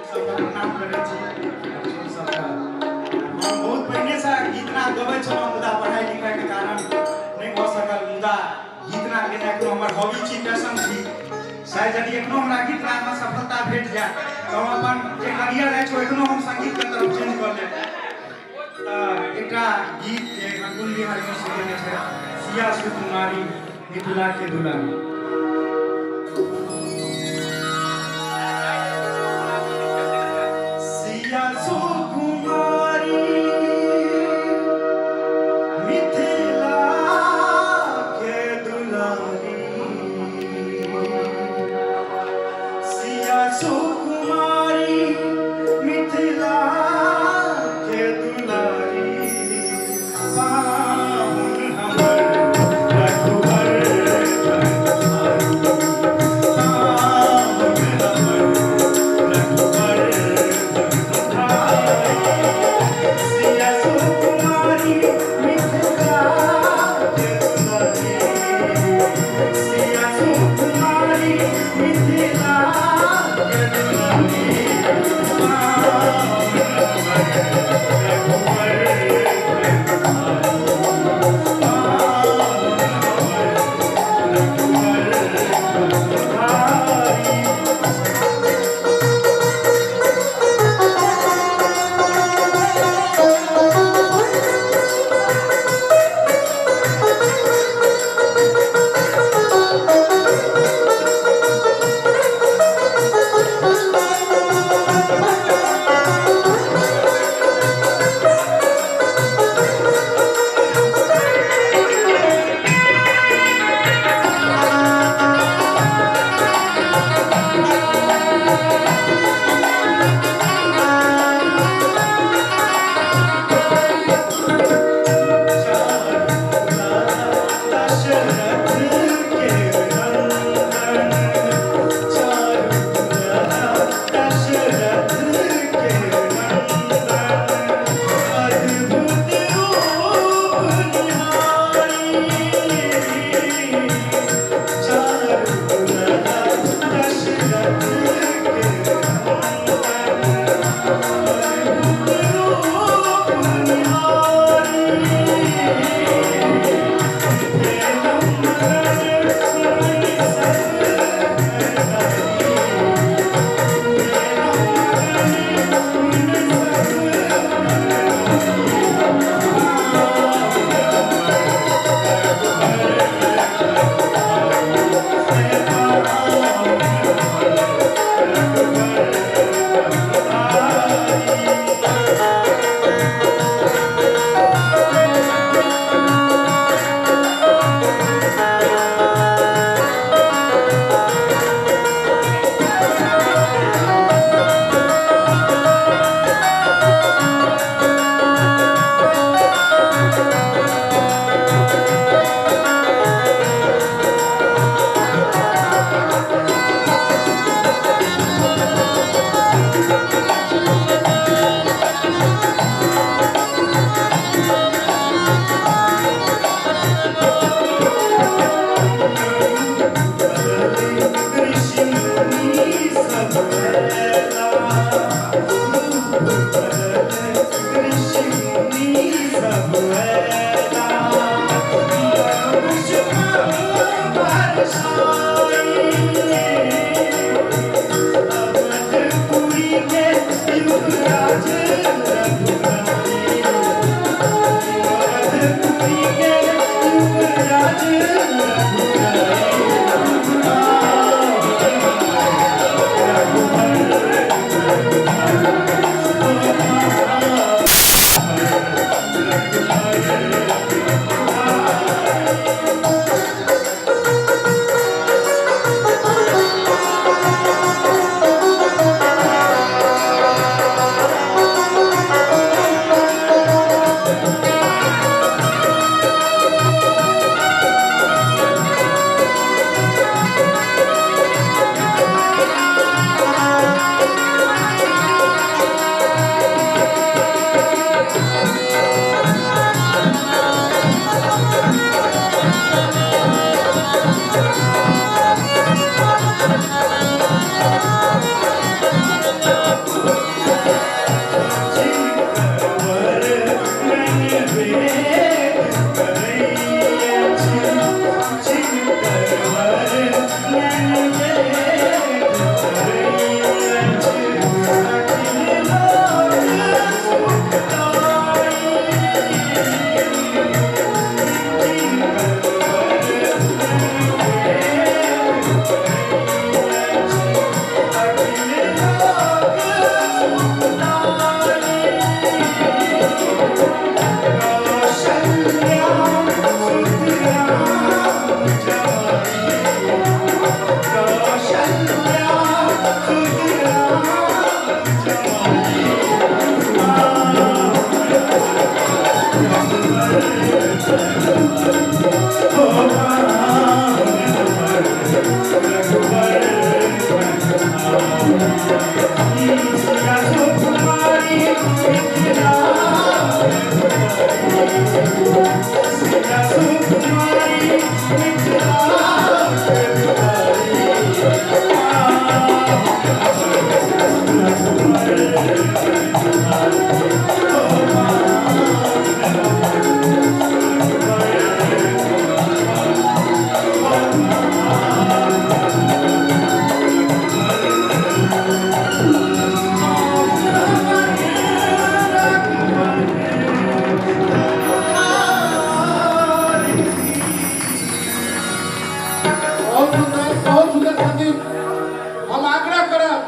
सबका प्रणाम करै छी अपन सबका। हम बहुत पहिने से गीत नाद गबै छलहुँ मुदा पढ़ाई लिखाई के कारण नहीं भऽ सकल, मुदा गीत नाद गेनाइ कोनो हमर हॉबी छी, पैशन छी। शायद यदि एखनो हमरा गीत नाद में सफलता भेट जाए तऽ हम अपन जे करियर अछि एखनो हम संगीत के तरफ चेंज कऽ लेब। एकटा गीत जे कुंज बिहारी मिश्र गेने छै, सिया सुकुमारी मिथिला के दुलारी। सिया सुकुमारी मिथिला के दुलारी, सिया सुकुमारी मिथिला के दुलारी, पावन हमर रघुवर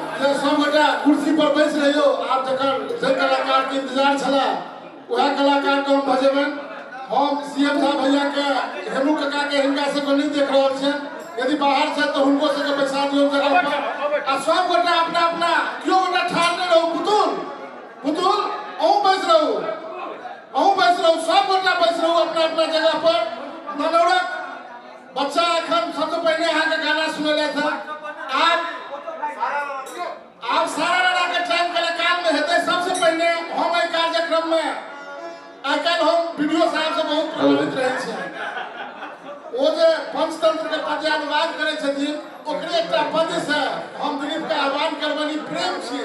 कुर्सी पर बैस रही हो आप जखन जे कलाकार के इंतजार छला वह कलाकार को हम भजेबन हम सीएम साहब भैया के हेमू काका के हिंगा से को नहीं देख रहल छे यदि बाहर से तो उनको से के बैसा दियो जगह पर आ सब गोटा अपना अपना क्यों गोटा ठाड़ न रहो पुतुल औ बैस रहो सब गोटा बैस रहो अपना अपना जगह पर मनोरक बच्चा अखन सबसे पहले यहाँ का गाना सुनेला था आप सारा लड़ा के टाइम कलाकार में हेते सबसे पहले हम ए कार्यक्रम में आजकल हम वीडियो साहब से बहुत प्रभावित रहे छे ओ जे पंचतंत्र के पद्यानुवाद करे छथिन ओकरे एकटा पद्य से हम दिलीप के आह्वान करबनी प्रेम छे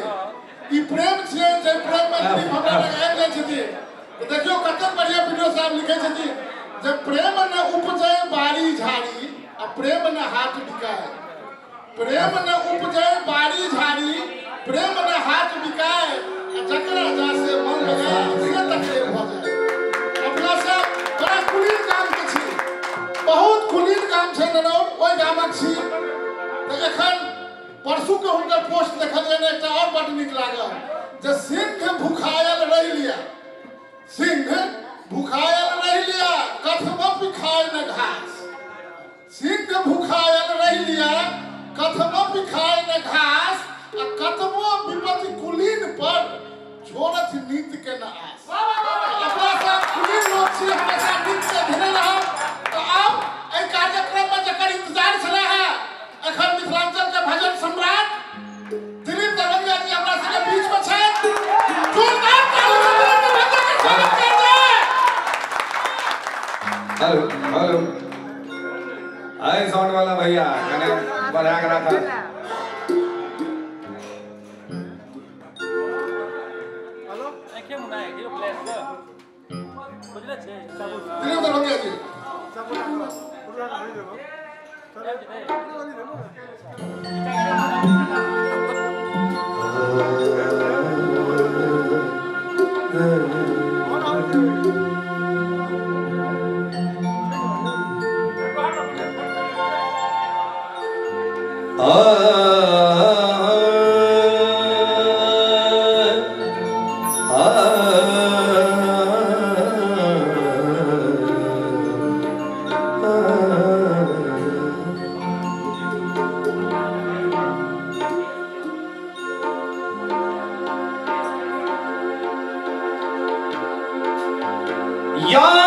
ई प्रेम छे जे प्रेम में दिलीप हमरा लग आबि जाय छथिन तो देखियो कते बढ़िया वीडियो साहब लिखे छथिन जे प्रेम न उपजे बारी झाड़ी आ प्रेम न हाथ बिकाय प्रेम न उपजे बारी झाड़ी प्रेम न हाथ बिकाय जकरा जासे मन लगाए से तकले भ जाए अपना सब बड़ा कुलीन काम के छी बहुत कुलीन काम छै नरौ ओइ गामक छी त एखन परसू के हुनकर पोस्ट देखलिए ने एकटा और बड नीक लागल जे सिंह भुखायल रहि लिया कथमपि खाय न घास सिंह भुखायल रहि लिया कथमपि खाय न घास आ कतबो विपत्ति कुलीन पर छोड़त नीत के न आस अपना सब कुलीन लोग छी हमेशा नीत से घिरे रहब तो अब ए कार्यक्रम में जकर इंतजार छला है एखन मिथिलांचल के भजन सम्राट दिलीप दरभंगिया जी हमरा सबके बीच में छै जोरदार ताली बजाके भजन के स्वागत कर दे हेलो आए साउंड वाला भैया कने बढ़ा के रखा हेलो एके मुना है यो प्लेस पर बुझले छे दिलीप दरभंगिया जी पूरा भरि देबो सब या